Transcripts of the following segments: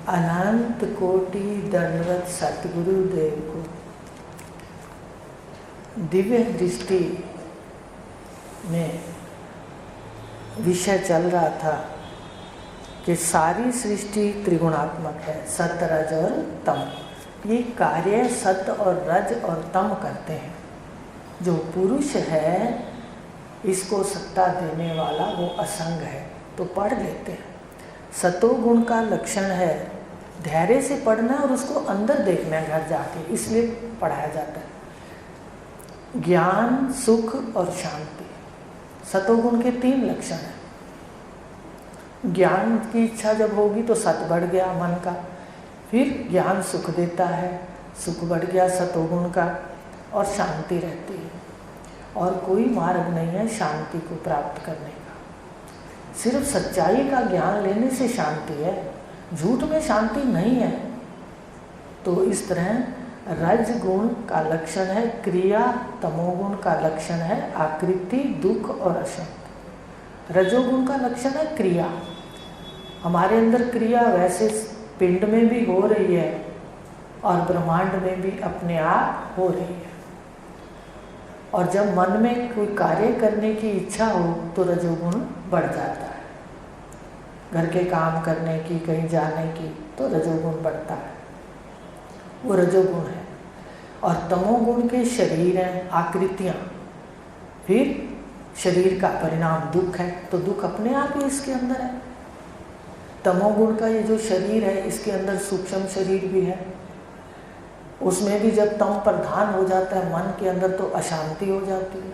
अनंत कोटि दंडवत सतगुरु देव को दिव्य दृष्टि में विषय चल रहा था कि सारी सृष्टि त्रिगुणात्मक है, सत रज और तम। ये कार्य सत और रज और तम करते हैं। जो पुरुष है इसको सत्ता देने वाला वो असंग है, तो पढ़ लेते हैं। सतोगुण का लक्षण है, धैर्य से पढ़ना और उसको अंदर देखना है घर जाके, इसलिए पढ़ाया जाता है। ज्ञान, सुख और शांति, सतोगुण के 3 लक्षण हैं। ज्ञान की इच्छा जब होगी तो सत बढ़ गया मन का, फिर ज्ञान सुख देता है, सुख बढ़ गया सतोगुण का, और शांति रहती है। और कोई मार्ग नहीं है शांति को प्राप्त करने का। सिर्फ सच्चाई का ज्ञान लेने से शांति है, झूठ में शांति नहीं है। तो इस तरह रज गुण का लक्षण है क्रिया, तमोगुण का लक्षण है आकृति, दुख और अशांति। रजोगुण का लक्षण है क्रिया। हमारे अंदर क्रिया वैसे पिंड में भी हो रही है और ब्रह्मांड में भी अपने आप हो रही है। और जब मन में कोई कार्य करने की इच्छा हो तो रजोगुण बढ़ जाता है। घर के काम करने की, कहीं जाने की, तो रजोगुण बढ़ता है, वो रजोगुण है। और तमोगुण के शरीर हैं, आकृतियाँ, फिर शरीर का परिणाम दुख है, तो दुख अपने आप ही इसके अंदर है। तमोगुण का ये जो शरीर है इसके अंदर सूक्ष्म शरीर भी है, उसमें भी जब तम प्रधान हो जाता है मन के अंदर तो अशांति हो जाती है।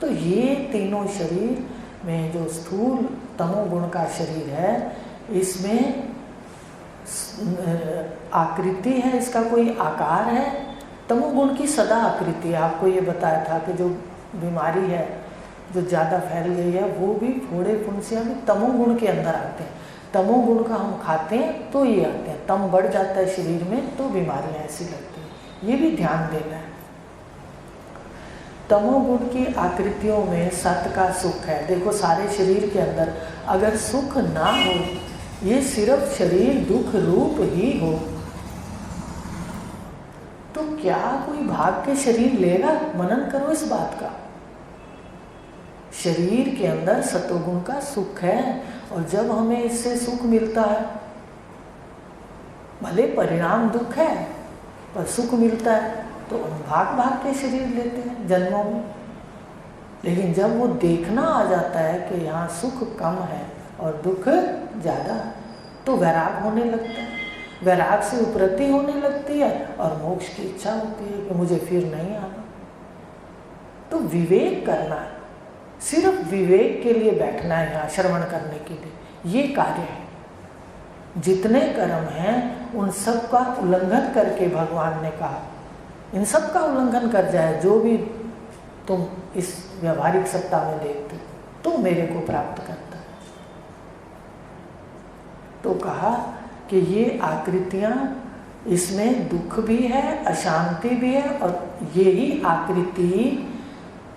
तो ये तीनों शरीर में जो स्थूल तमोगुण का शरीर है इसमें आकृति है, इसका कोई आकार है। तमोगुण की सदा आकृति है। आपको ये बताया था कि जो बीमारी है जो ज़्यादा फैल गई है वो भी फोड़े फुंसियाँ भी तमोगुण के अंदर आते हैं। तमोगुण का हम खाते हैं तो ये आते हैं, तम बढ़ जाता है शरीर में तो बीमारियाँ ऐसी लगती हैं। ये भी ध्यान देना है। तमोगुण की आकृतियों में सत का सुख है। देखो सारे शरीर के अंदर अगर सुख ना हो, ये सिर्फ शरीर दुख रूप ही हो, तो क्या कोई भाग के शरीर लेगा? मनन करो इस बात का। शरीर के अंदर सतोगुण का सुख है और जब हमें इससे सुख मिलता है, भले परिणाम दुख है पर सुख मिलता है, तो हम भाग भाग के शरीर लेते हैं जन्मों में। लेकिन जब वो देखना आ जाता है कि यहाँ सुख कम है और दुख ज़्यादा, तो वैराग होने लगता है। वैराग से उपरति होने लगती है और मोक्ष की इच्छा होती है कि मुझे फिर नहीं आना। तो विवेक करना है, सिर्फ विवेक के लिए बैठना है यहाँ श्रवण करने के लिए, ये कार्य है। जितने कर्म हैं उन सब का उल्लंघन करके भगवान ने कहा, इन सब का उल्लंघन कर जाए जो भी तुम इस व्यवहारिक सत्ता में देखते तो मेरे को प्राप्त करता है। तो कहा कि ये आकृतियाँ, इसमें दुख भी है, अशांति भी है, और यही आकृति,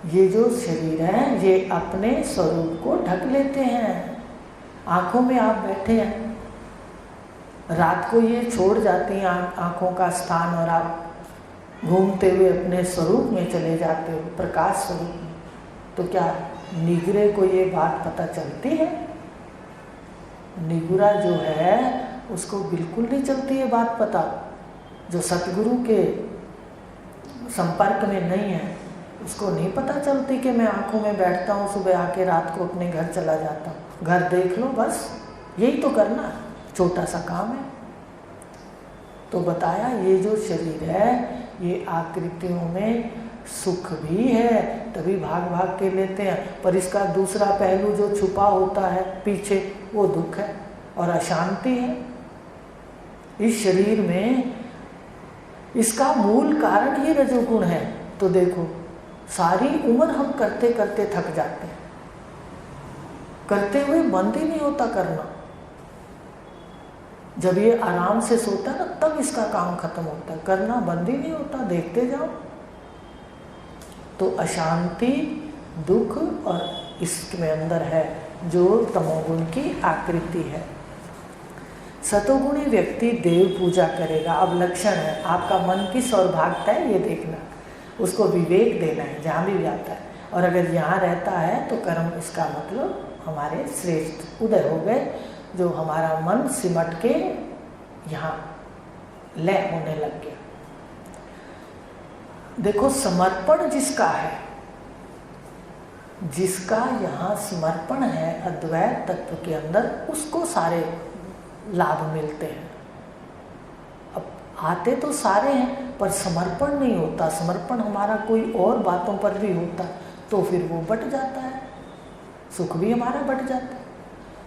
ये जो शरीर है ये अपने स्वरूप को ढक लेते हैं। आँखों में आप बैठे हैं, रात को ये छोड़ जाती हैं आँखों का स्थान और आप घूमते हुए अपने स्वरूप में चले जाते हो, प्रकाश स्वरूप में। तो क्या निगरे को ये बात पता चलती है? निगुरा जो है उसको बिल्कुल नहीं चलती है बात पता। जो सतगुरु के संपर्क में नहीं है उसको नहीं पता चलती कि मैं आँखों में बैठता हूँ, सुबह आके रात को अपने घर चला जाता हूँ। घर देख लो, बस यही तो करना है, छोटा सा काम है। तो बताया ये जो शरीर है ये आकृतियों में सुख भी है, तभी भाग भाग के लेते हैं, पर इसका दूसरा पहलू जो छुपा होता है पीछे, वो दुख है और अशांति है। इस शरीर में इसका मूल कारण ही रजोगुण है। तो देखो सारी उम्र हम करते करते थक जाते हैं, करते हुए बंद ही नहीं होता करना। जब ये आराम से सोता है ना तब इसका काम खत्म होता है, करना बंद ही नहीं होता, देखते जाओ। तो अशांति, दुख और इसमें अंदर है जो तमोगुण की आकृति है। सतोगुणी व्यक्ति देव पूजा करेगा। अब लक्षण है, आपका मन किस ओर भागता है ये देखना, उसको विवेक देना है जहाँ भी जाता है। और अगर यहाँ रहता है तो कर्म, इसका मतलब हमारे श्रेष्ठ उदय हो गए, जो हमारा मन सिमट के यहाँ लय होने लग गया। देखो समर्पण जिसका है, जिसका यहाँ समर्पण है अद्वैत तत्व के अंदर, उसको सारे लाभ मिलते हैं। अब आते तो सारे हैं पर समर्पण नहीं होता। समर्पण हमारा कोई और बातों पर भी होता तो फिर वो बट जाता है, सुख भी हमारा बट जाता है।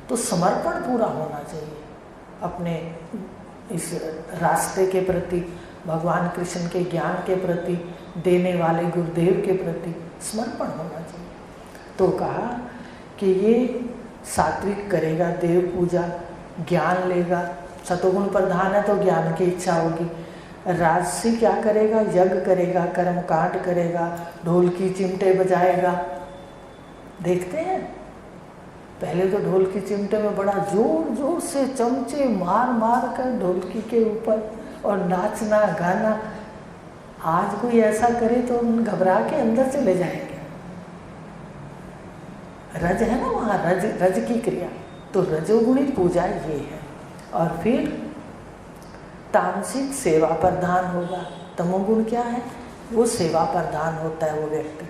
तो समर्पण पूरा होना चाहिए अपने इस रास्ते के प्रति, भगवान कृष्ण के ज्ञान के प्रति, देने वाले गुरुदेव के प्रति समर्पण होना चाहिए। तो कहा कि ये सात्विक करेगा देव पूजा, ज्ञान लेगा, सतोगुण प्रधान है तो ज्ञान की इच्छा होगी। राजसी क्या करेगा, यज्ञ करेगा, कर्म कांड करेगा, ढोल की चिमटे बजाएगा। देखते हैं पहले तो ढोल की चिमटे में बड़ा जोर जोर से चमचे मार मार कर ढोलकी के ऊपर और नाचना गाना। आज कोई ऐसा करे तो घबरा के अंदर चले जाएंगे। रज है ना वहाँ, रज रज की क्रिया, तो रजोगुणी पूजा ये है। और फिर तामसिक सेवा प्रधान होगा। तमोगुण क्या है, वो सेवा प्रधान होता है वो व्यक्ति।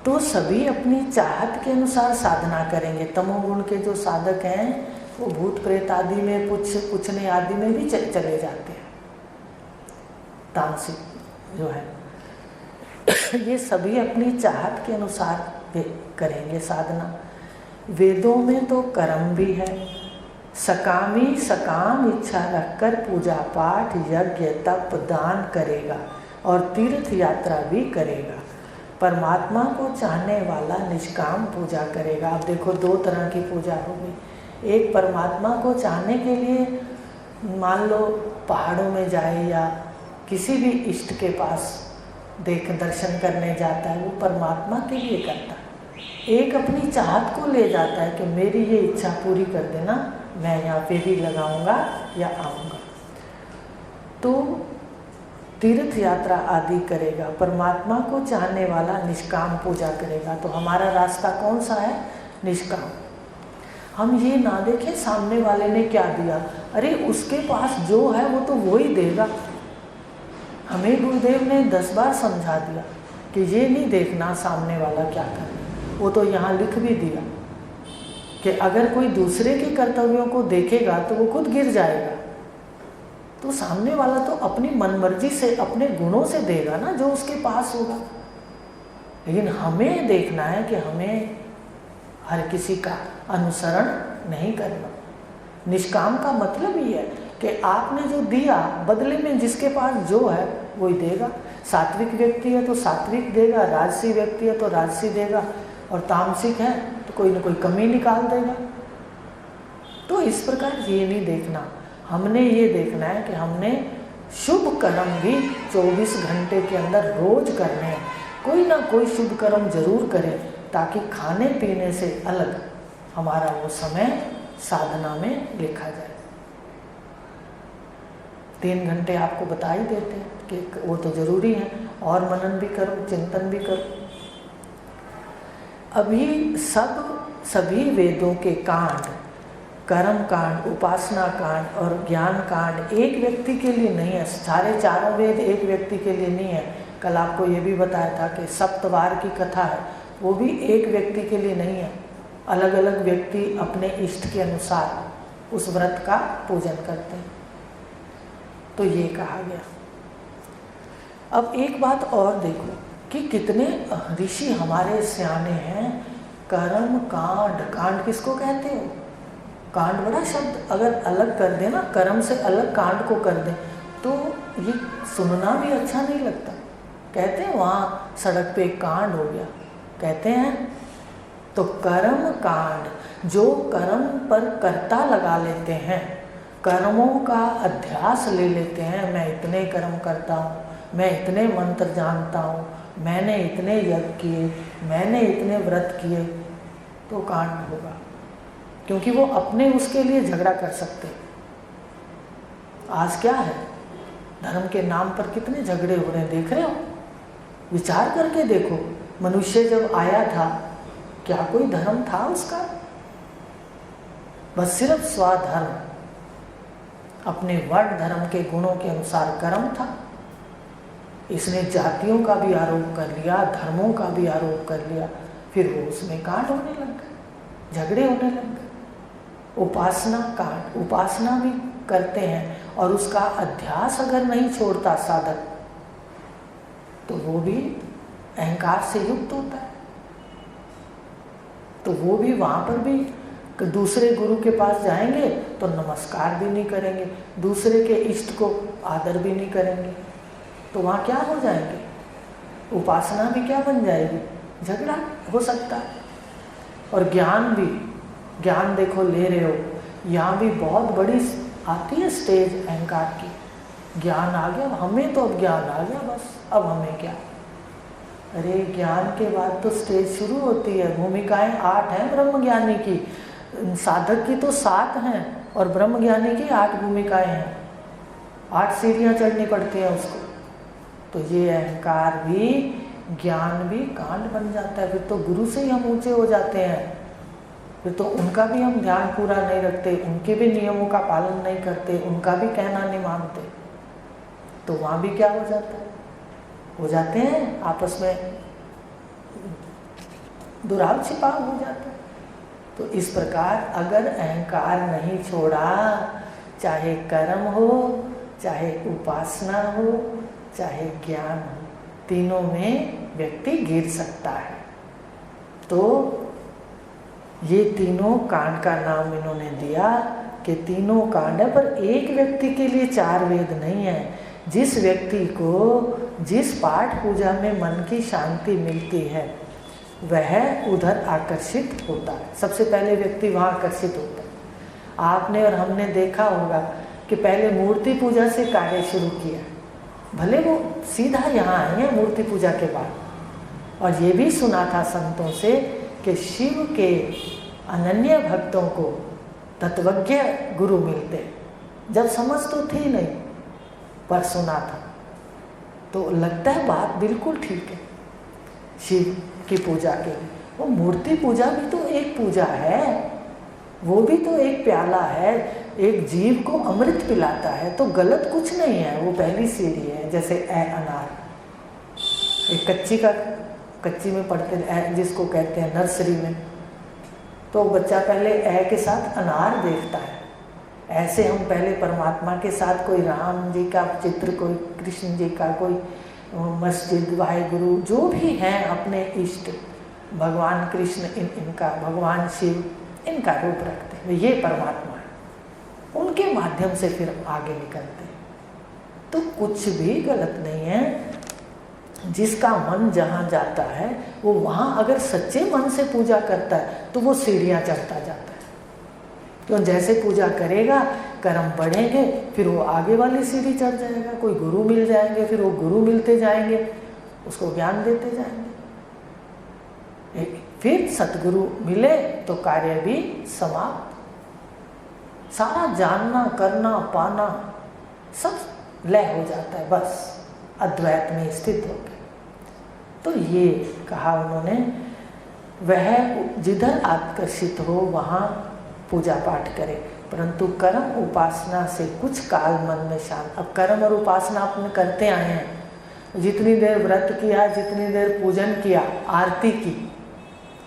तो सभी अपनी चाहत के अनुसार साधना करेंगे। तमोगुण के जो साधक हैं वो भूत प्रेत आदि में, पूछने आदि में भी चले जाते हैं। तामसिक जो है ये सभी अपनी चाहत के अनुसार करेंगे साधना। वेदों में तो कर्म भी है, सकामी सकाम इच्छा रखकर पूजा पाठ यज्ञ तप दान करेगा और तीर्थ यात्रा भी करेगा। परमात्मा को चाहने वाला निष्काम पूजा करेगा। अब देखो दो तरह की पूजा होगी। एक परमात्मा को चाहने के लिए, मान लो पहाड़ों में जाए या किसी भी इष्ट के पास दर्शन करने जाता है, वो परमात्मा के लिए करता है। एक अपनी चाहत को ले जाता है कि मेरी ये इच्छा पूरी कर देना, मैं यहाँ फेरी लगाऊंगा या आऊँगा। तो तीर्थ यात्रा आदि करेगा। परमात्मा को चाहने वाला निष्काम पूजा करेगा। तो हमारा रास्ता कौन सा है, निष्काम। हम ये ना देखें सामने वाले ने क्या दिया, अरे उसके पास जो है वो तो वो ही देगा। हमें गुरुदेव ने 10 बार समझा दिया कि ये नहीं देखना सामने वाला क्या कर, वो तो यहाँ लिख भी दिया कि अगर कोई दूसरे के कर्तव्यों को देखेगा तो वो खुद गिर जाएगा। तो सामने वाला तो अपनी मनमर्जी से, अपने गुणों से देगा ना जो उसके पास होगा। लेकिन हमें देखना है कि हमें हर किसी का अनुसरण नहीं करना। निष्काम का मतलब ही है कि आपने जो दिया बदले में जिसके पास जो है वही देगा। सात्विक व्यक्ति है तो सात्विक देगा, राजसी व्यक्ति है तो राजसी देगा, और तामसिक है तो कोई ना कोई कमी निकाल देगा। तो इस प्रकार ये नहीं देखना, हमने ये देखना है कि हमने शुभ कर्म भी 24 घंटे के अंदर रोज करने हैं। कोई ना कोई शुभ कर्म जरूर करें ताकि खाने पीने से अलग हमारा वो समय साधना में लिखा जाए। 3 घंटे आपको बता ही देते हैं कि वो तो जरूरी है, और मनन भी करो, चिंतन भी करो। अभी सभी वेदों के कांड, कर्म कांड, उपासना कांड और ज्ञान कांड एक व्यक्ति के लिए नहीं है। सारे चारों वेद एक व्यक्ति के लिए नहीं है। कल आपको ये भी बताया था कि सप्तवार की कथा है, वो भी एक व्यक्ति के लिए नहीं है। अलग अलग व्यक्ति अपने इष्ट के अनुसार उस व्रत का पूजन करते हैं। तो ये कहा गया। अब एक बात और देखो कि कितने ऋषि हमारे सियाने हैं। कर्म कांड, कांड किसको कहते हो? कांड बड़ा शब्द अगर अलग कर दें ना, कर्म से अलग कांड को कर दें तो ये सुनना भी अच्छा नहीं लगता। कहते हैं वहाँ सड़क पे एक कांड हो गया, कहते हैं। तो कर्म कांड, जो कर्म पर कर्ता लगा लेते हैं, कर्मों का अध्यास ले लेते हैं। मैं इतने कर्म करता हूँ, मैं इतने मंत्र जानता हूँ, मैंने इतने यज्ञ किए, मैंने इतने व्रत किए, तो कांड होगा। क्योंकि वो अपने उसके लिए झगड़ा कर सकते। आज क्या है, धर्म के नाम पर कितने झगड़े हो रहे हैं, देख रहे हो? विचार करके देखो, मनुष्य जब आया था क्या कोई धर्म था उसका? बस सिर्फ स्वधर्म, अपने वर्ण धर्म के गुणों के अनुसार कर्म था। इसने जातियों का भी आरोप कर लिया, धर्मों का भी आरोप कर लिया, फिर वो उसमें कांड होने लग गए, झगड़े होने लग गए। उपासना कांड, उपासना भी करते हैं और उसका अध्यास अगर नहीं छोड़ता साधक, तो वो भी अहंकार से युक्त होता है। तो वो भी वहाँ पर भी दूसरे गुरु के पास जाएंगे तो नमस्कार भी नहीं करेंगे, दूसरे के इष्ट को आदर भी नहीं करेंगे, तो वहाँ क्या हो जाएंगे? उपासना भी क्या बन जाएगी? झगड़ा हो सकता है। और ज्ञान भी, ज्ञान देखो ले रहे हो, यहाँ भी बहुत बड़ी आती है स्टेज अहंकार की। ज्ञान आ गया, हमें तो अब ज्ञान आ गया, बस अब हमें क्या? अरे ज्ञान के बाद तो स्टेज शुरू होती है। भूमिकाएं 8 हैं ब्रह्मज्ञानी की, साधक की तो 7 हैं और ब्रह्मज्ञानी की 8 भूमिकाएं हैं। 8 सीढ़ियाँ चढ़नी पड़ती हैं उसको। तो ये अहंकार भी, ज्ञान भी कांड बन जाता है। फिर तो गुरु से ही हम ऊंचे हो जाते हैं, फिर तो उनका भी हम ध्यान पूरा नहीं रखते, उनके भी नियमों का पालन नहीं करते, उनका भी कहना नहीं मानते। तो वहाँ भी क्या हो जाता है? हो जाते हैं आपस में दुराव छिपाव हो जाता है। तो इस प्रकार अगर अहंकार नहीं छोड़ा, चाहे कर्म हो, चाहे उपासना हो, चाहे ज्ञान हो, तीनों में व्यक्ति गिर सकता है। तो ये तीनों कांड का नाम इन्होंने दिया कि तीनों कांड है, पर एक व्यक्ति के लिए 4 वेद नहीं है। जिस व्यक्ति को जिस पाठ पूजा में मन की शांति मिलती है वह उधर आकर्षित होता है। सबसे पहले व्यक्ति वहाँ आकर्षित होता है। आपने और हमने देखा होगा कि पहले मूर्ति पूजा से कार्य शुरू किया, भले वो सीधा यहाँ आए हैं मूर्ति पूजा के बाद, और ये भी सुना था संतों से कि शिव के अनन्य भक्तों को तत्वज्ञ गुरु मिलते। जब समझ तो थी नहीं, पर सुना था, तो लगता है बात बिल्कुल ठीक है। शिव की पूजा के लिए वो मूर्ति पूजा भी तो एक पूजा है, वो भी तो एक प्याला है, एक जीव को अमृत पिलाता है, तो गलत कुछ नहीं है। वो पहली सीढ़ी है। जैसे अनार, एक कच्ची में पढ़ते हैं जिसको कहते हैं नर्सरी में, तो बच्चा पहले के साथ अनार देखता है। ऐसे हम पहले परमात्मा के साथ कोई राम जी का चित्र, कोई कृष्ण जी का, कोई मस्जिद, वाहेगुरु, जो भी हैं अपने इष्ट, भगवान कृष्ण इनका, भगवान शिव इनका रूप रखते हैं, ये परमात्मा है। उनके माध्यम से फिर आगे निकलते हैं। तो कुछ भी गलत नहीं है। जिसका मन जहाँ जाता है वो वहाँ अगर सच्चे मन से पूजा करता है तो वो सीढ़ियाँ चढ़ता जाता है। तो जैसे पूजा करेगा, कर्म बढ़ेंगे, फिर वो आगे वाली सीढ़ी चढ़ जाएगा। कोई गुरु मिल जाएंगे, फिर वो गुरु मिलते जाएंगे, उसको ज्ञान देते जाएंगे। फिर सतगुरु मिले तो कार्य भी समाप्त। सारा जानना, करना, पाना सब लय हो जाता है, बस अद्वैत में स्थित हो गए। तो ये कहा उन्होंने, वह जिधर आकर्षित हो वहाँ पूजा पाठ करे, परंतु कर्म उपासना से कुछ काल मन में शांत। अब कर्म और उपासना अपने करते आए हैं, जितनी देर व्रत किया, जितनी देर पूजन किया, आरती की,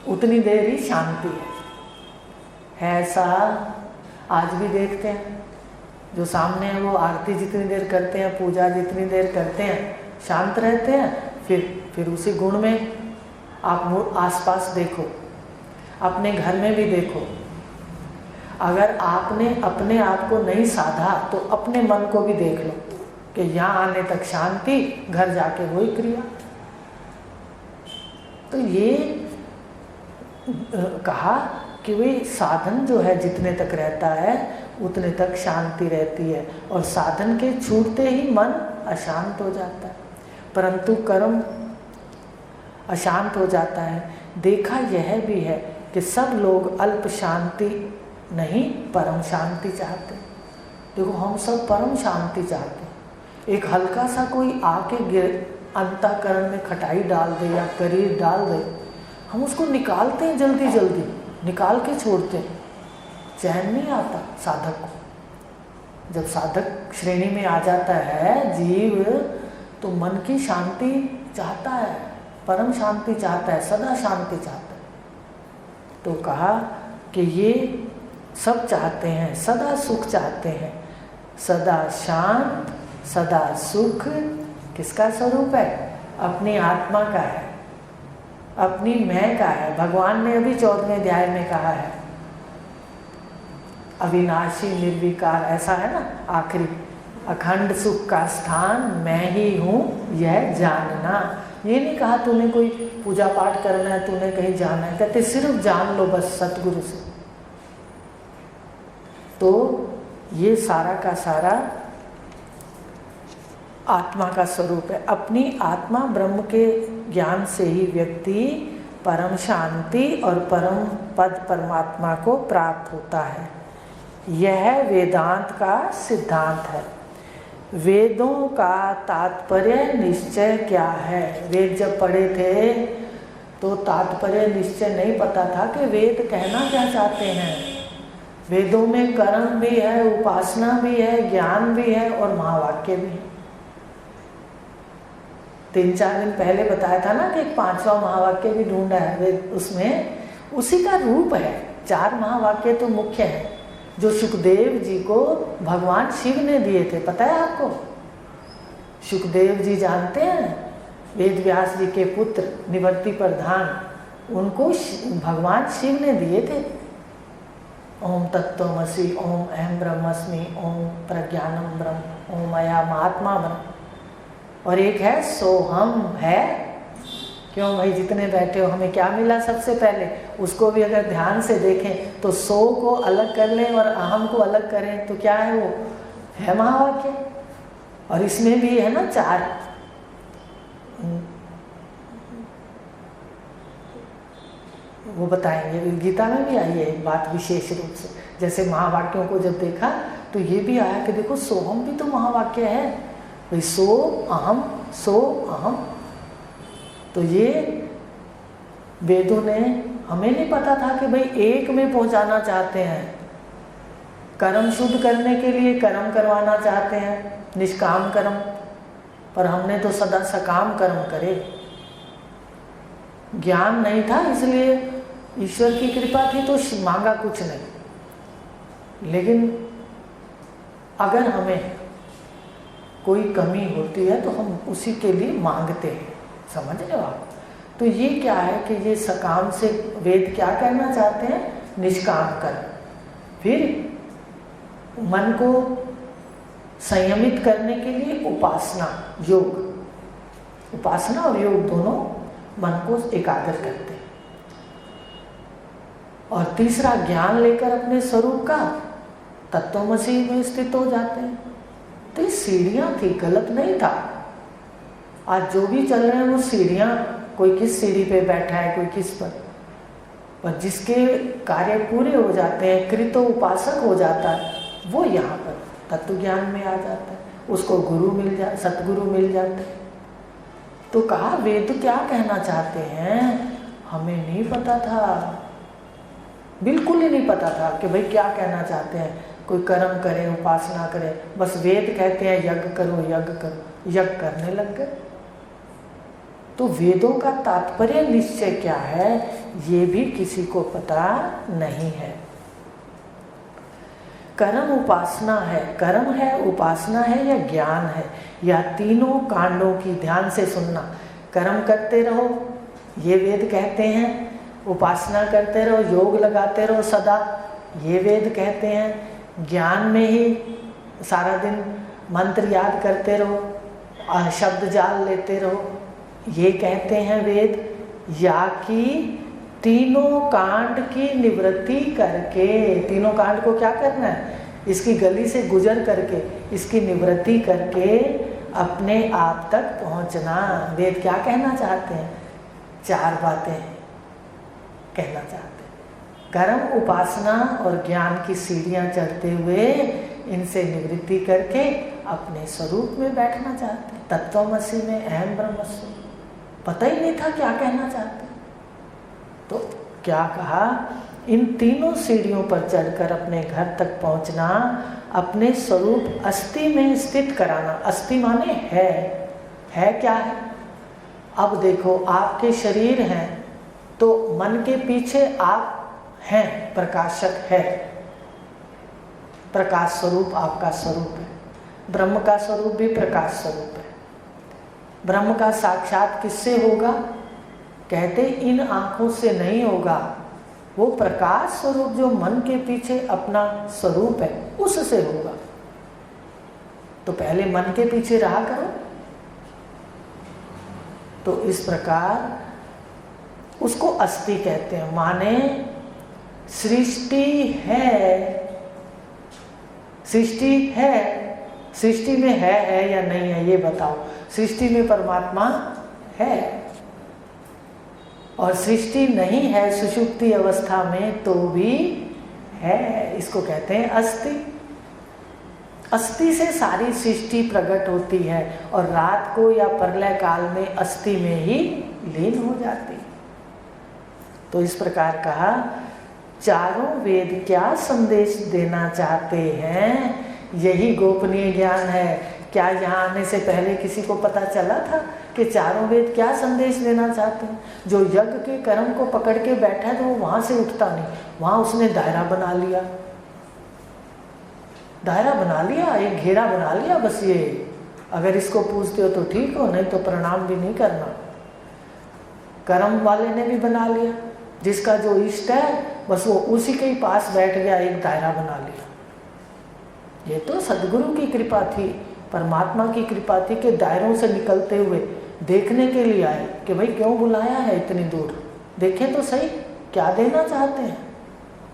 उतनी देर ही शांति है। ऐसा आज भी देखते हैं, जो सामने है वो आरती जितनी देर करते हैं, पूजा जितनी देर करते हैं, शांत रहते हैं। फिर उसी गुण में आप आसपास देखो, अपने घर में भी देखो। अगर आपने अपने आप को नहीं साधा तो अपने मन को भी देख लो कि यहाँ आने तक शांति, घर जाके वही क्रिया। तो ये कहा कि वही साधन जो है जितने तक रहता है उतने तक शांति रहती है, और साधन के छूटते ही मन अशांत हो जाता है, परंतु कर्म अशांत हो जाता है। देखा यह भी है कि सब लोग अल्प शांति नहीं परम शांति चाहते। देखो हम सब परम शांति चाहते हैं। एक हल्का सा कोई आके अंतःकरण में खटाई डाल दे या करीर डाल दे, हम उसको निकालते हैं, जल्दी जल्दी निकाल के छोड़ते हैं। चैन नहीं आता साधक को। जब साधक श्रेणी में आ जाता है जीव, तो मन की शांति चाहता है, परम शांति चाहता है, सदा शांति चाहता है। तो कहा कि ये सब चाहते हैं, सदा सुख चाहते हैं। सदा शांत, सदा सुख किसका स्वरूप है? अपनी आत्मा का है, अपनी मैं का है। भगवान ने अभी 14वें अध्याय में कहा है, अविनाशी निर्विकार, ऐसा है ना आखिरी, अखंड सुख का स्थान मैं ही हूँ यह जानना। ये नहीं कहा तूने कोई पूजा पाठ करना है, तूने कहीं जाना है, कहते सिर्फ जान लो बस सतगुरु से। तो ये सारा का सारा आत्मा का स्वरूप है। अपनी आत्मा ब्रह्म के ज्ञान से ही व्यक्ति परम शांति और परम पद परमात्मा को प्राप्त होता है। यह वेदांत का सिद्धांत है। वेदों का तात्पर्य निश्चय क्या है? वेद जब पढ़े थे तो तात्पर्य निश्चय नहीं पता था कि वेद कहना क्या चाहते हैं। वेदों में कर्म भी है, उपासना भी है, ज्ञान भी है और महावाक्य भी है। 3-4 दिन पहले बताया था ना कि एक 5वां महावाक्य भी ढूंढा है वेद, उसमें उसी का रूप है। 4 महावाक्य तो मुख्य है जो सुखदेव जी को भगवान शिव ने दिए थे। पता है आपको? सुखदेव जी जानते हैं, वेद व्यास जी के पुत्र निवर्ति प्रधान, उनको भगवान शिव ने दिए थे। ओम तत्त्वमसि, ओम अहम ब्रह्मस्मि, ओम प्रज्ञानम ब्रह्म, ओम मया महात्मा ब्रह्म। और एक है सोहम है। क्यों भाई, जितने बैठे हो हमें क्या मिला सबसे पहले? उसको भी अगर ध्यान से देखें तो सो को अलग कर लें और अहम को अलग करें तो क्या है? वो है महावाक्य। और इसमें भी है ना 4, वो बताएंगे। गीता में भी आई है एक बात विशेष रूप से। जैसे महावाक्यों को जब देखा तो ये भी आया कि देखो सोहम भी तो महावाक्य है भाई। सो अहम, सो अहम। तो ये वेदों ने, हमें नहीं पता था कि भाई एक में पहुंचाना चाहते हैं। कर्म शुद्ध करने के लिए कर्म करवाना चाहते हैं, निष्काम कर्म, पर हमने तो सदा सकाम कर्म करे। ज्ञान नहीं था इसलिए ईश्वर की कृपा थी तो मांगा कुछ नहीं। लेकिन अगर हमें कोई कमी होती है तो हम उसी के लिए मांगते हैं। समझ रहे हो आप? तो ये क्या है कि ये सकाम से वेद क्या कहना चाहते हैं? निष्काम कर्म। फिर मन को संयमित करने के लिए उपासना, योग। उपासना और योग दोनों मन को एकाग्र करते हैं। और तीसरा ज्ञान लेकर अपने स्वरूप का तत्वमसि में स्थित हो जाते हैं। तो ये सीढ़ियाँ थी, गलत नहीं था। आज जो भी चल रहे हैं वो सीढ़ियाँ, कोई किस सीढ़ी पे बैठा है, कोई किस पर जिसके कार्य पूरे हो जाते हैं, कृतो उपासक हो जाता है, वो यहाँ पर तत्व ज्ञान में आ जाता है। उसको गुरु मिल जा, सतगुरु मिल जाता है। तो कहा वेद क्या कहना चाहते हैं हमें नहीं पता था, बिल्कुल ही नहीं पता था कि भाई क्या कहना चाहते हैं। कोई कर्म करे, उपासना करे, बस वेद कहते हैं यज्ञ करो, यज्ञ करो, यज्ञ करने लग गए। तो वेदों का तात्पर्य निश्चय क्या है ये भी किसी को पता नहीं है। कर्म उपासना है, कर्म है, उपासना है या ज्ञान है, या तीनों कांडों की ध्यान से सुनना। कर्म करते रहो ये वेद कहते हैं, उपासना करते रहो, योग लगाते रहो सदा, ये वेद कहते हैं। ज्ञान में ही सारा दिन मंत्र याद करते रहो, शब्द जाल लेते रहो, ये कहते हैं वेद। या कि तीनों कांड की निवृत्ति करके, तीनों कांड को क्या करना है? इसकी गली से गुजर करके, इसकी निवृत्ति करके अपने आप तक पहुंचना। वेद क्या कहना चाहते हैं? 4 बातें कहना चाहते हैं। कर्म, उपासना और ज्ञान की सीढ़ियां चढ़ते हुए इनसे निवृत्ति करके अपने स्वरूप में बैठना चाहते हैं। तत्वमसि में अहम ब्रह्मस्मि, पता ही नहीं था क्या कहना चाहते। तो क्या कहा, इन तीनों सीढ़ियों पर चढ़कर अपने घर तक पहुंचना, अपने स्वरूप अस्थि में स्थित कराना। अस्थि माने है क्या है? अब देखो, आपके शरीर हैं तो मन के पीछे आप हैं, प्रकाशक है, प्रकाश स्वरूप आपका स्वरूप है। ब्रह्म का स्वरूप भी प्रकाश स्वरूप है। ब्रह्म का साक्षात किससे होगा? कहते इन आंखों से नहीं होगा, वो प्रकाश स्वरूप जो मन के पीछे अपना स्वरूप है उससे होगा। तो पहले मन के पीछे रहा करो। तो इस प्रकार उसको अस्थि कहते हैं। माने सृष्टि है, सृष्टि है, सृष्टि में है या नहीं है ये बताओ। सृष्टि में परमात्मा है और सृष्टि नहीं है सुषुप्ति अवस्था में तो भी है, इसको कहते हैं अस्थि। अस्थि से सारी सृष्टि प्रकट होती है और रात को या प्रलय काल में अस्थि में ही लीन हो जाती है। तो इस प्रकार कहा, चारों वेद क्या संदेश देना चाहते हैं, यही गोपनीय ज्ञान है। क्या यहाँ आने से पहले किसी को पता चला था कि चारों वेद क्या संदेश देना चाहते हैं? जो यज्ञ के कर्म को पकड़ के बैठा है तो वो वहाँ से उठता नहीं, वहाँ उसने दायरा बना लिया, दायरा बना लिया, एक घेरा बना लिया। बस ये अगर इसको पूछते हो तो ठीक हो, नहीं तो प्रणाम भी नहीं करना। कर्म वाले ने भी बना लिया, जिसका जो इष्ट है बस वो उसी के ही पास बैठ गया, एक दायरा बना लिया। ये तो सदगुरु की कृपा थी, परमात्मा की कृपा थी कि दायरों से निकलते हुए देखने के लिए आए कि भाई क्यों बुलाया है इतनी दूर, देखें तो सही क्या देना चाहते हैं।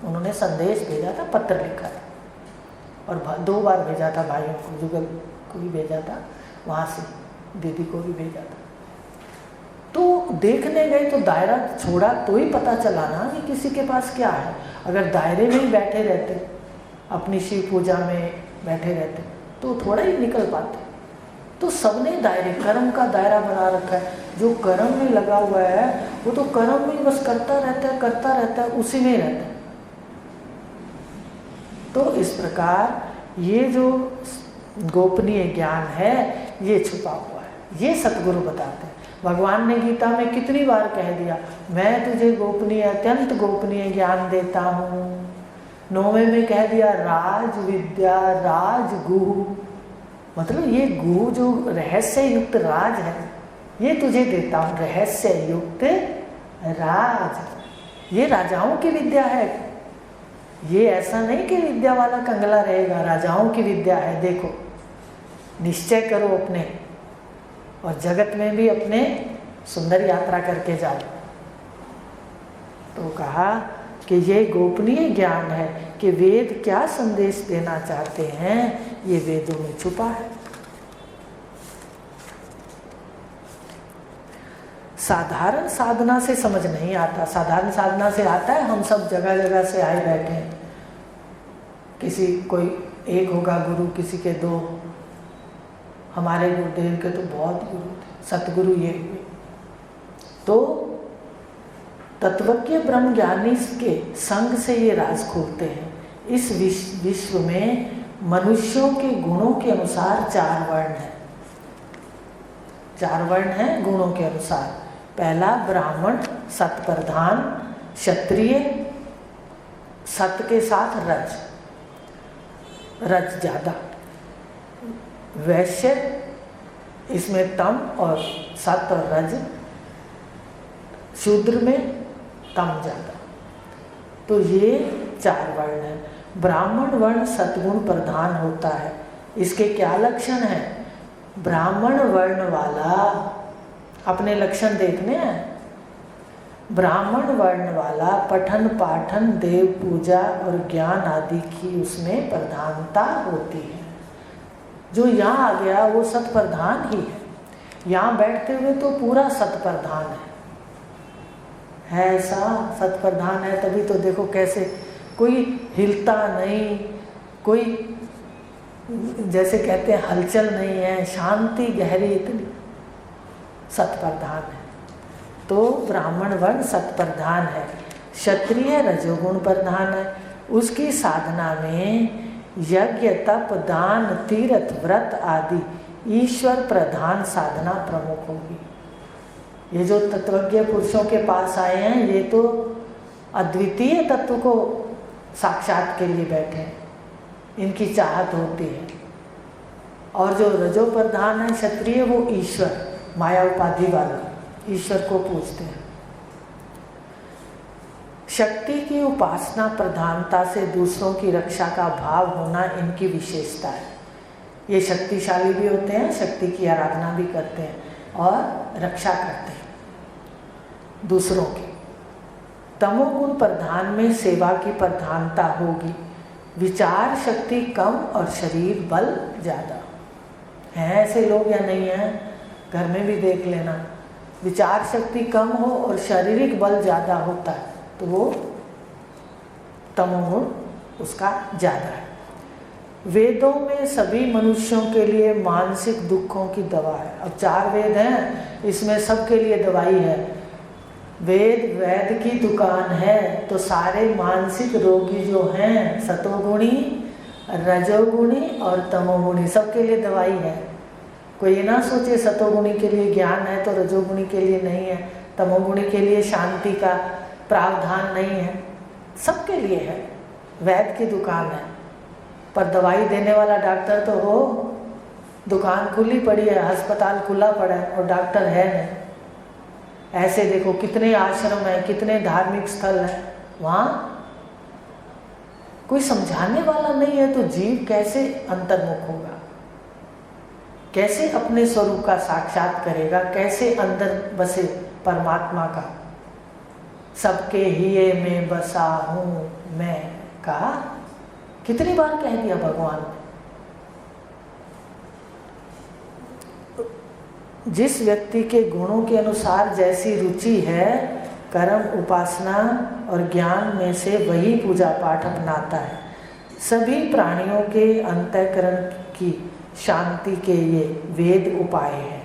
उन्होंने संदेश भेजा था, पत्र लिखा था और 2 बार भेजा था भाइयों को, जुगल को भी भेजा था, वहाँ से दीदी को भी भेजा था। तो देखने गए तो दायरा छोड़ा तो ही पता चला ना कि किसी के पास क्या है। अगर दायरे में ही बैठे रहते, अपनी शिव पूजा में बैठे रहते तो थोड़ा ही निकल पाते। तो सबने दायरे, कर्म का दायरा बना रखा है। जो कर्म में लगा हुआ है वो तो कर्म में बस करता रहता है, करता रहता है, उसी में रहता है। तो इस प्रकार ये जो गोपनीय ज्ञान है ये छुपा हुआ है, ये सतगुरु बताते हैं। भगवान ने गीता में कितनी बार कह दिया, मैं तुझे गोपनीय, अत्यंत गोपनीय ज्ञान देता हूँ। 9वें में कह दिया राज विद्या राज गुह, मतलब ये गुह जो रहस्य युक्त राज है ये तुझे देता हूँ, रहस्य युक्त राज। ये राजाओं की विद्या है, ये ऐसा नहीं कि विद्या वाला कंगला रहेगा, राजाओं की विद्या है। देखो, निश्चय करो अपने और जगत में भी अपने सुंदर यात्रा करके जाओ। तो कहा कि ये गोपनीय ज्ञान है कि वेद क्या संदेश देना चाहते हैं, ये वेदों में छुपा है। साधारण साधना से समझ नहीं आता। साधारण साधना से आता है, हम सब जगह जगह से आए बैठे हैं, किसी कोई एक होगा गुरु, किसी के 2, हमारे गुरुदेव के तो बहुत गुरु थे, सतगुरु ये हुए। तो तत्वज्ञ ब्रह्म ज्ञानी के संग से ये राज खोलते हैं। इस विश्व में मनुष्यों के गुणों के अनुसार 4 वर्ण हैं। 4 वर्ण हैं गुणों के अनुसार। पहला ब्राह्मण, सत प्रधान, क्षत्रिय, सत के साथ रज, रज ज्यादा, वैश्य, इसमें तम और सत और रज, शूद्र में तम ज्यादा। तो ये 4 वर्ण हैं। ब्राह्मण वर्ण सतगुण प्रधान होता है। इसके क्या लक्षण हैं? ब्राह्मण वर्ण वाला, अपने लक्षण देखने हैं। ब्राह्मण वर्ण वाला पठन पाठन, देव पूजा और ज्ञान आदि की उसमें प्रधानता होती है। जो यहाँ आ गया वो सत प्रधान ही है। यहाँ बैठते हुए तो पूरा सत प्रधान है। है ऐसा सत प्रधान है, तभी तो देखो कैसे कोई हिलता नहीं, कोई जैसे कहते हैं हलचल नहीं है, शांति गहरी इतनी, सत प्रधान है। तो ब्राह्मण वर्ण सत प्रधान है, क्षत्रिय रजोगुण प्रधान है। उसकी साधना में यज्ञ तप दान तीर्थ व्रत आदि ईश्वर प्रधान साधना प्रमुख होगी। ये जो तत्वज्ञ पुरुषों के पास आए हैं, ये तो अद्वितीय तत्व को साक्षात के लिए बैठे हैं, इनकी चाहत होती है। और जो रजो प्रधान है क्षत्रिय, वो ईश्वर माया उपाधि वाला ईश्वर को पूजते हैं। शक्ति की उपासना प्रधानता से दूसरों की रक्षा का भाव होना इनकी विशेषता है। ये शक्तिशाली भी होते हैं, शक्ति की आराधना भी करते हैं और रक्षा करते हैं दूसरों की। तमोगुण प्रधान में सेवा की प्रधानता होगी। विचार शक्ति कम और शरीर बल ज़्यादा। हैं ऐसे लोग या नहीं हैं? घर में भी देख लेना, विचार शक्ति कम हो और शारीरिक बल ज़्यादा होता है तो वो तमोगुण उसका ज़्यादा है। वेदों में सभी मनुष्यों के लिए मानसिक दुखों की दवा है। अब 4 वेद हैं, इसमें सबके लिए दवाई है। वेद वैद की दुकान है, तो सारे मानसिक रोगी जो हैं सतोगुणी, रजोगुणी और तमोगुणी, सबके लिए दवाई है। कोई ये ना सोचे सतोगुणी के लिए ज्ञान है तो रजोगुणी के लिए नहीं है, तमोगुणी के लिए शांति का प्रावधान नहीं है, सबके लिए है। वैद की दुकान है, पर दवाई देने वाला डॉक्टर तो हो, दुकान खुली पड़ी है, अस्पताल खुला पड़ा है और डॉक्टर है नहीं। ऐसे देखो कितने आश्रम हैं, कितने धार्मिक स्थल हैं, वहाँ कोई समझाने वाला नहीं है, तो जीव कैसे अंतर्मुख होगा, कैसे अपने स्वरूप का साक्षात करेगा, कैसे अंदर बसे परमात्मा का। सबके हिये में बसा हूँ मैं कहा, कितनी बार कह दिया भगवान ने। जिस व्यक्ति के गुणों के अनुसार जैसी रुचि है, कर्म उपासना और ज्ञान में से वही पूजा पाठ अपनाता है। सभी प्राणियों के अंतःकरण की शांति के ये वेद उपाय हैं।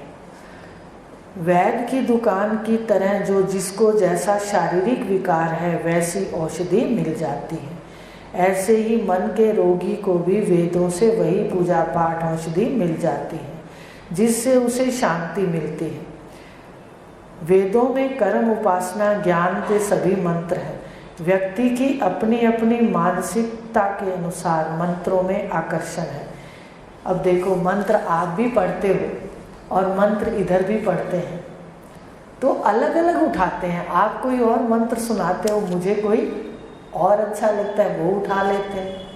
वैद की दुकान की तरह जो जिसको जैसा शारीरिक विकार है वैसी औषधि मिल जाती है, ऐसे ही मन के रोगी को भी वेदों से वही पूजा पाठ औषधि मिल जाती है जिससे उसे शांति मिलती है। वेदों में कर्म उपासना ज्ञान के सभी मंत्र हैं। व्यक्ति की अपनी अपनी मानसिकता के अनुसार मंत्रों में आकर्षण है। अब देखो, मंत्र आप भी पढ़ते हो और मंत्र इधर भी पढ़ते हैं, तो अलग अलग उठाते हैं। आप कोई और मंत्र सुनाते हो, मुझे कोई और अच्छा लगता है, वो उठा लेते हैं।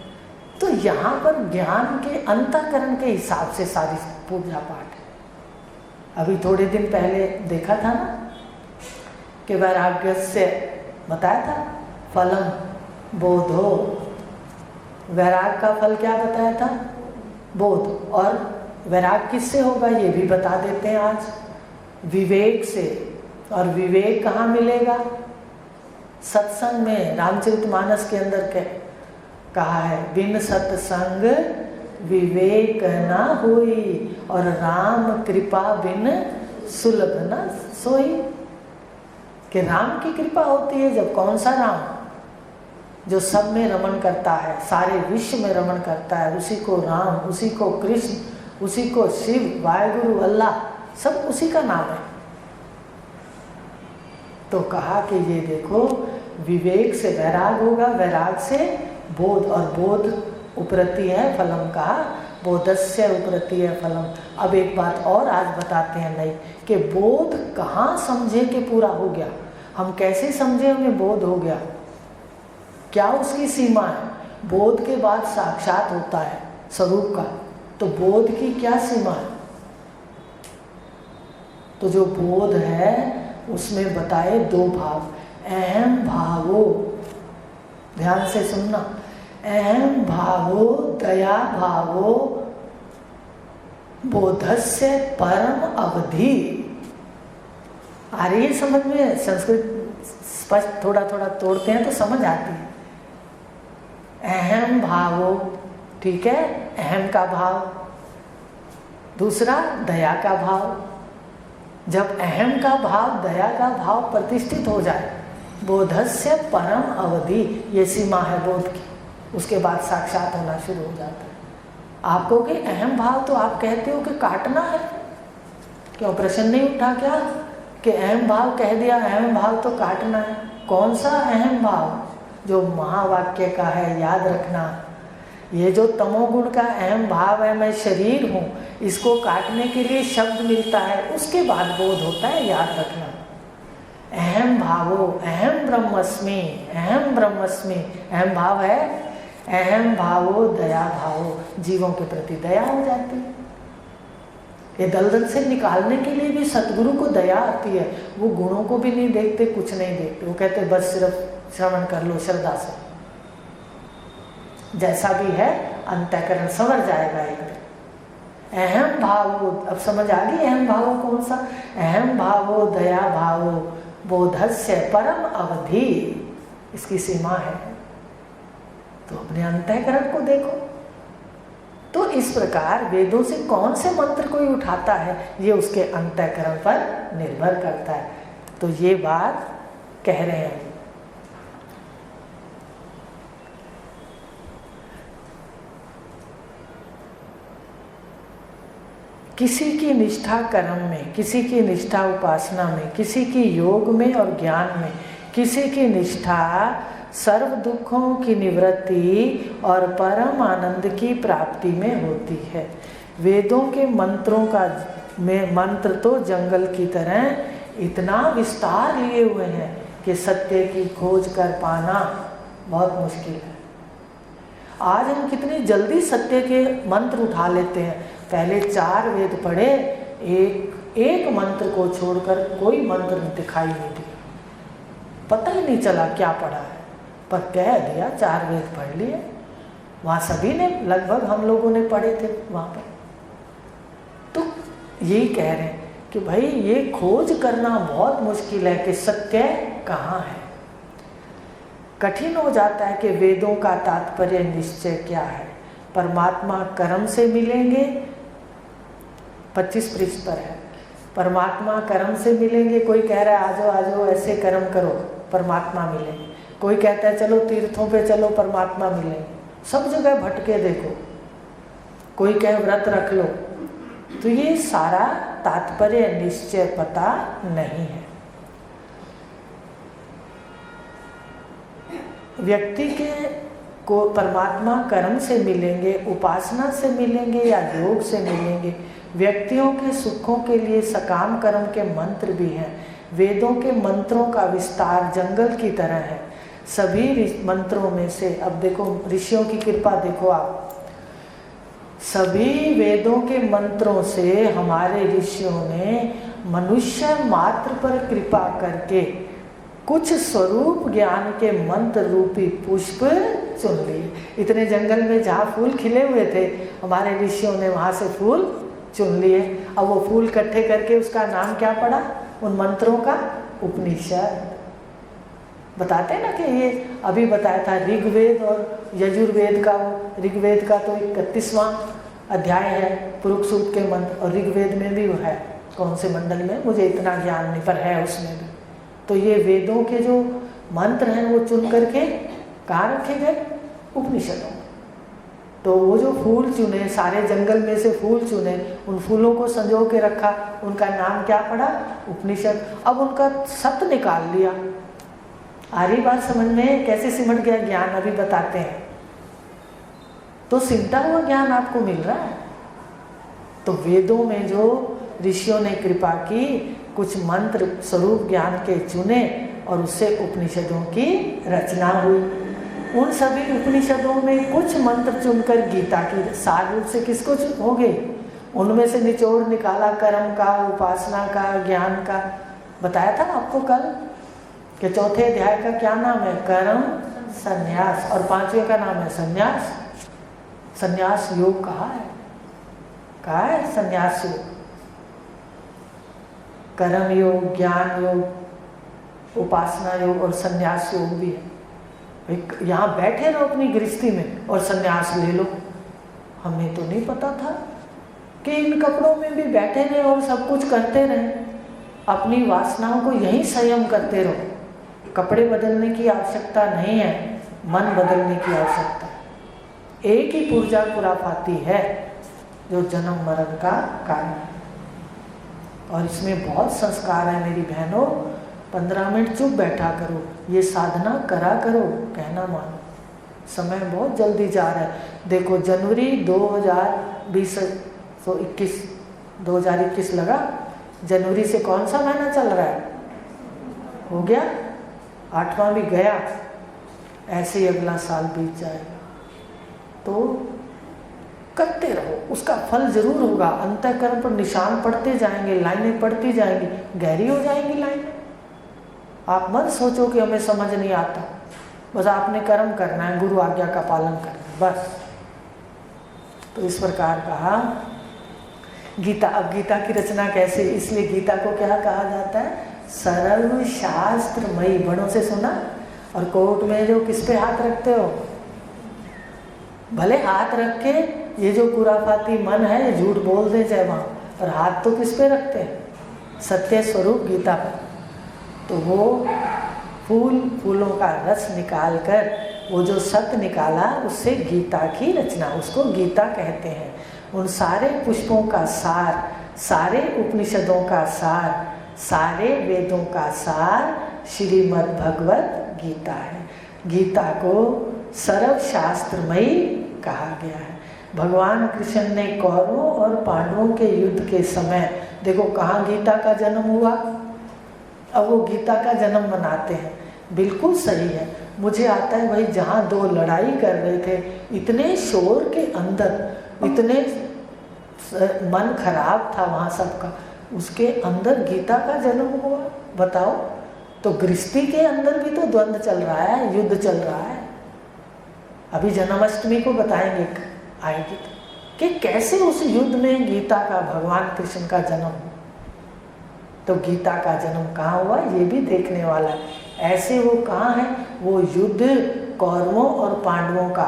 तो यहाँ पर ज्ञान के अंतःकरण के हिसाब से सारी पूजा पाठ है। अभी थोड़े दिन पहले देखा था ना कि वैराग्य से बताया था, फलम बोधो। वैराग का फल क्या बताया था? बोध। और वैराग किससे होगा ये भी बता देते हैं आज, विवेक से। और विवेक कहाँ मिलेगा? सत्संग में। रामचरितमानस के अंदर कहा है, बिन सत्संग विवेक न होई और राम कृपा बिन सुलभ न सोई। कि राम की कृपा होती है जब, कौन सा राम? जो सब में रमण करता है, सारे विश्व में रमण करता है, उसी को राम, उसी को कृष्ण, उसी को शिव, वाहिगुरु, अल्लाह, सब उसी का नाम है। तो कहा कि ये देखो, विवेक से वैराग होगा, वैराग से बोध, और बोध उपरति है फलम का, बोधस्य उपरति है फलम। अब एक बात और आज बताते हैं नई, कि बोध कहाँ समझे कि पूरा हो गया, हम कैसे समझे हमें बोध हो गया, क्या उसकी सीमा है? बोध के बाद साक्षात होता है स्वरूप का, तो बोध की क्या सीमा है? तो जो बोध है उसमें बताए 2 भाव। अहम भावो, ध्यान से सुनना, अहम भावो दया भावो बोधस्य परम अवधि। आ रही है समझ में? संस्कृत स्पष्ट थोड़ा थोड़ा तोड़ते हैं तो समझ आती है। अहम भावो, ठीक है, अहम का भाव। दूसरा दया का भाव। जब अहम का भाव, दया का भाव प्रतिष्ठित हो जाए, बोधस्य परम अवधि, ये सीमा है बोध की, उसके बाद साक्षात होना शुरू हो जाता है। आप कहोगे अहम भाव तो आप कहते हो कि काटना है, क्यों प्रश्न नहीं उठा क्या कि अहम भाव कह दिया, अहम भाव तो काटना है। कौन सा अहम भाव? जो महावाक्य का है, याद रखना। ये जो तमोगुण का अहम भाव है, मैं शरीर हूँ, इसको काटने के लिए शब्द मिलता है, उसके बाद बोध होता है, याद रखना। अहम भावो, अहम ब्रह्मस्मि, अहम ब्रह्मस्मि, अहम भाव है, अहम भावो दया भावो, जीवों के प्रति दया हो जाती है। ये दलदल से निकालने के लिए भी सतगुरु को दया आती है। वो गुणों को भी नहीं देखते, कुछ नहीं देखते, वो कहते बस सिर्फ श्रवण कर लो श्रद्धा से, जैसा भी है अंतःकरण संवर जाएगा एक दिन। अहम भावो, अब समझ आ गई अहम भावो कौन सा? अहम भावो दया भावो बोधस्य परम अवधि, इसकी सीमा है। तो अपने अंतःकरण को देखो। तो इस प्रकार वेदों से कौन से मंत्र कोई उठाता है, ये उसके अंतःकरण पर निर्भर करता है। तो ये बात कह रहे हैं। किसी की निष्ठा कर्म में, किसी की निष्ठा उपासना में, किसी की योग में और ज्ञान में, किसी की निष्ठा सर्व दुखों की निवृत्ति और परम आनंद की प्राप्ति में होती है। वेदों के मंत्रों का मंत्र तो जंगल की तरह इतना विस्तार लिए हुए हैं कि सत्य की खोज कर पाना बहुत मुश्किल है। आज हम कितनी जल्दी सत्य के मंत्र उठा लेते हैं। पहले 4 वेद पढ़े, एक मंत्र को छोड़कर कोई मंत्र दिखाई नहीं दिया, पता ही नहीं चला क्या पढ़ा है, पर कह दिया 4 वेद पढ़ लिए। वहाँ सभी ने, लगभग हम लोगों ने पढ़े थे वहाँ पर। तो यही कह रहे हैं कि भाई ये खोज करना बहुत मुश्किल है कि सत्य कहाँ है। कठिन हो जाता है कि वेदों का तात्पर्य निश्चय क्या है। परमात्मा कर्म से मिलेंगे, 25 पृष्ठ पर है, परमात्मा कर्म से मिलेंगे। कोई कह रहा है आ जाओ ऐसे कर्म करो परमात्मा मिलेंगे, कोई कहता है चलो तीर्थों पे चलो परमात्मा मिलेंगे। सब जगह भटके देखो, कोई कहे व्रत रख लो। तो ये सारा तात्पर्य निश्चय पता नहीं है। व्यक्ति के को परमात्मा कर्म से मिलेंगे, उपासना से मिलेंगे या योग से मिलेंगे। व्यक्तियों के सुखों के लिए सकाम कर्म के मंत्र भी हैं। वेदों के मंत्रों का विस्तार जंगल की तरह है। सभी मंत्रों में से, अब देखो ऋषियों की कृपा देखो आप, सभी वेदों के मंत्रों से हमारे ऋषियों ने मनुष्य मात्र पर कृपा करके कुछ स्वरूप ज्ञान के मंत्र रूपी पुष्प चुन लिए। इतने जंगल में जहाँ फूल खिले हुए थे, हमारे ऋषियों ने वहाँ से फूल चुन लिए। अब वो फूल इकट्ठे करके उसका नाम क्या पड़ा? उन मंत्रों का उपनिषद। बताते हैं ना कि ये अभी बताया था ऋग्वेद और यजुर्वेद का। वो ऋग्वेद का तो 31वां अध्याय है पुरुष सूक्त के मंत्र, और ऋग्वेद में भी वो है, कौन से मंडल में मुझे इतना ज्ञान नहीं, पर है उसमें भी। तो ये वेदों के जो मंत्र हैं वो चुन करके कहाँ रखे गए? उपनिषदों में। तो वो जो फूल चुने, सारे जंगल में से फूल चुने, उन फूलों को संजो के रखा, उनका नाम क्या पड़ा? उपनिषद। अब उनका सत्य निकाल लिया। आ रही बात समझ में? कैसे सिमट गया ज्ञान, अभी बताते हैं। तो सिमटा हुआ ज्ञान आपको मिल रहा है। तो वेदों में जो ऋषियों ने कृपा की, कुछ मंत्र स्वरूप ज्ञान के चुने और उससे उपनिषदों की रचना हुई। उन सभी उपनिषदों में कुछ मंत्र चुनकर गीता की सार रूप से किसको हो गए? उनमें से निचोड़ निकाला कर्म का, उपासना का, ज्ञान का। बताया था ना आपको कल कि चौथे अध्याय का क्या नाम है? कर्म संन्यास, और 5वें का नाम है संन्यास। संन्यास योग कहाँ है? संन्यास योग, कर्म योग, ज्ञान योग, उपासना योग और संन्यास योग भी है। यहाँ बैठे रहो अपनी गृहस्थी में और संन्यास ले लो। हमें तो नहीं पता था कि इन कपड़ों में भी बैठे रहे और सब कुछ करते रहे। अपनी वासनाओं को यहीं संयम करते रहो। कपड़े बदलने की आवश्यकता नहीं है, मन बदलने की आवश्यकता है। एक ही पूर्जा खुराफाती है जो जन्म मरण का कारण है। और इसमें बहुत संस्कार है मेरी बहनों। 15 मिनट चुप बैठा करो, ये साधना करा करो, कहना मानो। समय बहुत जल्दी जा रहा है। देखो जनवरी 2021 लगा, जनवरी से कौन सा महीना चल रहा है? हो गया, 8वां भी गया। ऐसे ही अगला साल बीत जाएगा। तो करते रहो, उसका फल जरूर होगा। अंतःकरण पर निशान पड़ते जाएंगे, लाइनें पड़ती जाएंगी, गहरी हो जाएंगी लाइनें। आप मत सोचो कि हमें समझ नहीं आता, बस आपने कर्म करना है, गुरु आज्ञा का पालन करना है, बस। तो इस प्रकार कहा गीता। अब गीता की रचना कैसे? इसलिए गीता को क्या कहा जाता है? सर्व शास्त्रमयी। बड़ों से सुना। और कोर्ट में जो किस पे हाथ रखते हो? भले हाथ रख के ये जो खुराफाती मन है ये झूठ बोल दे चाहे वहाँ, पर हाथ तो किस पे रखते हैं? सत्य स्वरूप गीता पर। तो वो फूलों का रस निकाल कर वो जो सत्य निकाला, उससे गीता की रचना, उसको गीता कहते हैं। उन सारे पुष्पों का सार, सारे उपनिषदों का सार, सारे वेदों का सार श्रीमद् भगवत गीता है। गीता को सर्व शास्त्रमयी कहा गया है। भगवान कृष्ण ने कौरवों और पांडवों के युद्ध के समय देखो कहाँ गीता का जन्म हुआ। अब वो गीता का जन्म मनाते हैं, बिल्कुल सही है। मुझे आता है भाई, जहाँ दो लड़ाई कर रहे थे, इतने शोर के अंदर, इतने मन खराब था वहाँ सबका, उसके अंदर गीता का जन्म हुआ। बताओ, तो गृहस्थी के अंदर भी तो द्वंद्व चल रहा है, युद्ध चल रहा है। अभी जन्माष्टमी को बताएंगे, आएगी कि कैसे उस युद्ध में गीता का, भगवान कृष्ण का जन्म हुआ। तो गीता का जन्म कहाँ हुआ ये भी देखने वाला है। ऐसे वो कहाँ है? वो युद्ध कौरवों और पांडवों का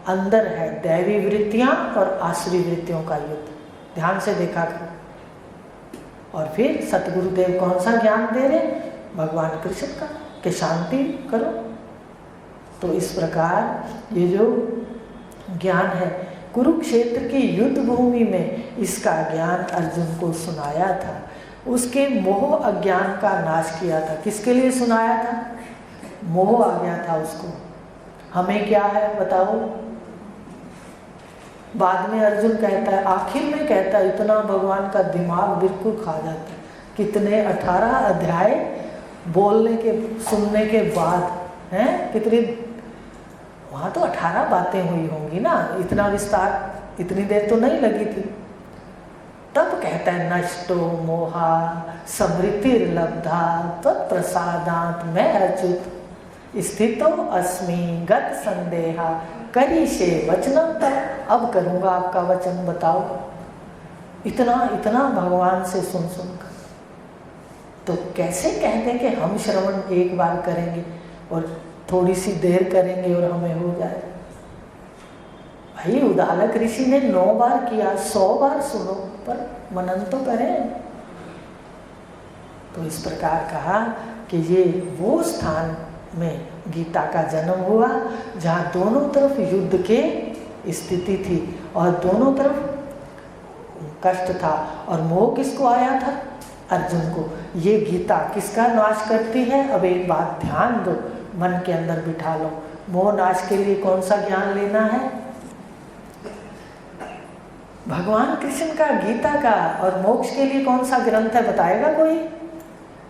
अंदर है, दैवी वृत्तियां और आसुरी वृत्तियों का युद्ध। ध्यान से देखा करो। और फिर सतगुरुदेव कौन सा ज्ञान दे रहे? भगवान कृष्ण का, कि शांति करो। तो इस प्रकार ये जो ज्ञान है, कुरुक्षेत्र की युद्ध भूमि में इसका ज्ञान अर्जुन को सुनाया था। उसके मोह अज्ञान का नाश किया था। किसके लिए सुनाया था? मोह आ गया था उसको। हमें क्या है बताओ? बाद में अर्जुन कहता है, आखिर में कहता है, इतना भगवान का दिमाग बिल्कुल खा जाता है। कितने 18 अध्याय बोलने के, सुनने के बाद हैं, कितनी वहाँ तो 18 बातें हुई होंगी ना, इतना विस्तार, इतनी देर तो नहीं लगी थी। तब कहता है, नष्टो मोहा समृतिर्लब्धा त्वत्प्रसादात् मैं अच्युत स्थितो अस्मि गत संदेहा करिष्ये वचनं तव। अब करूँगा आपका वचन। बताओ, इतना भगवान से सुन कर तो कैसे कहते हैं कि हम श्रवण एक बार करेंगे और थोड़ी सी देर करेंगे और हमें हो जाए। भाई उदालक ऋषि ने 9 बार किया, 100 बार सुनो, पर मनन तो करें। तो इस प्रकार कहा कि ये वो स्थान में गीता का जन्म हुआ जहाँ दोनों तरफ युद्ध के स्थिति थी और दोनों तरफ कष्ट था। और मोह किसको आया था? अर्जुन को। ये गीता किसका नाश करती है? अब एक बात ध्यान दो, मन के अंदर बिठा लो। मोह नाश के लिए कौन सा ज्ञान लेना है? भगवान कृष्ण का, गीता का। और मोक्ष के लिए कौन सा ग्रंथ है बताएगा कोई?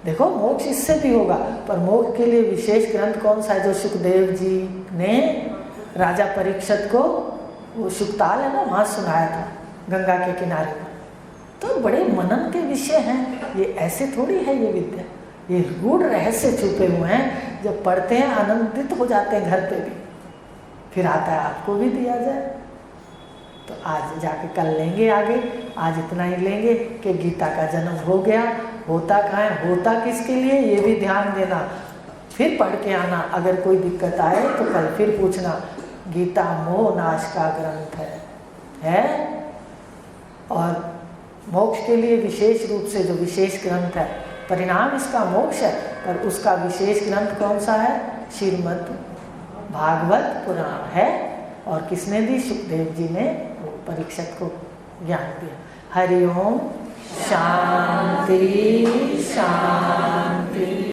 देखो, मोक्ष इससे भी होगा, पर मोक्ष के लिए विशेष ग्रंथ कौन सा है जो सुखदेव जी ने राजा परीक्षित को, वो सुखताल है ना, वहाँ सुनाया था गंगा के किनारे पर। तो बड़े मनन के विषय हैं ये, ऐसे थोड़ी है ये विद्या। ये गूढ़ रहस्य छुपे हुए हैं, जब पढ़ते हैं आनंदित हो जाते हैं घर पे भी। फिर आता है आपको भी दिया जाए। तो आज जाके कल लेंगे आगे। आज इतना ही लेंगे कि गीता का जन्म हो गया। होता कहाँ है, होता किसके लिए, ये भी ध्यान देना। फिर पढ़ के आना, अगर कोई दिक्कत आए तो कल फिर पूछना। गीता मोह नाश का ग्रंथ है। और मोक्ष के लिए विशेष रूप से जो विशेष ग्रंथ है, परिणाम इसका मोक्ष है, पर उसका विशेष ग्रंथ कौन सा है? श्रीमद् भागवत पुराण है। और किसने दी? सुखदेव जी ने परीक्षित को ज्ञान दिया। हरि ओम। शांति शांति।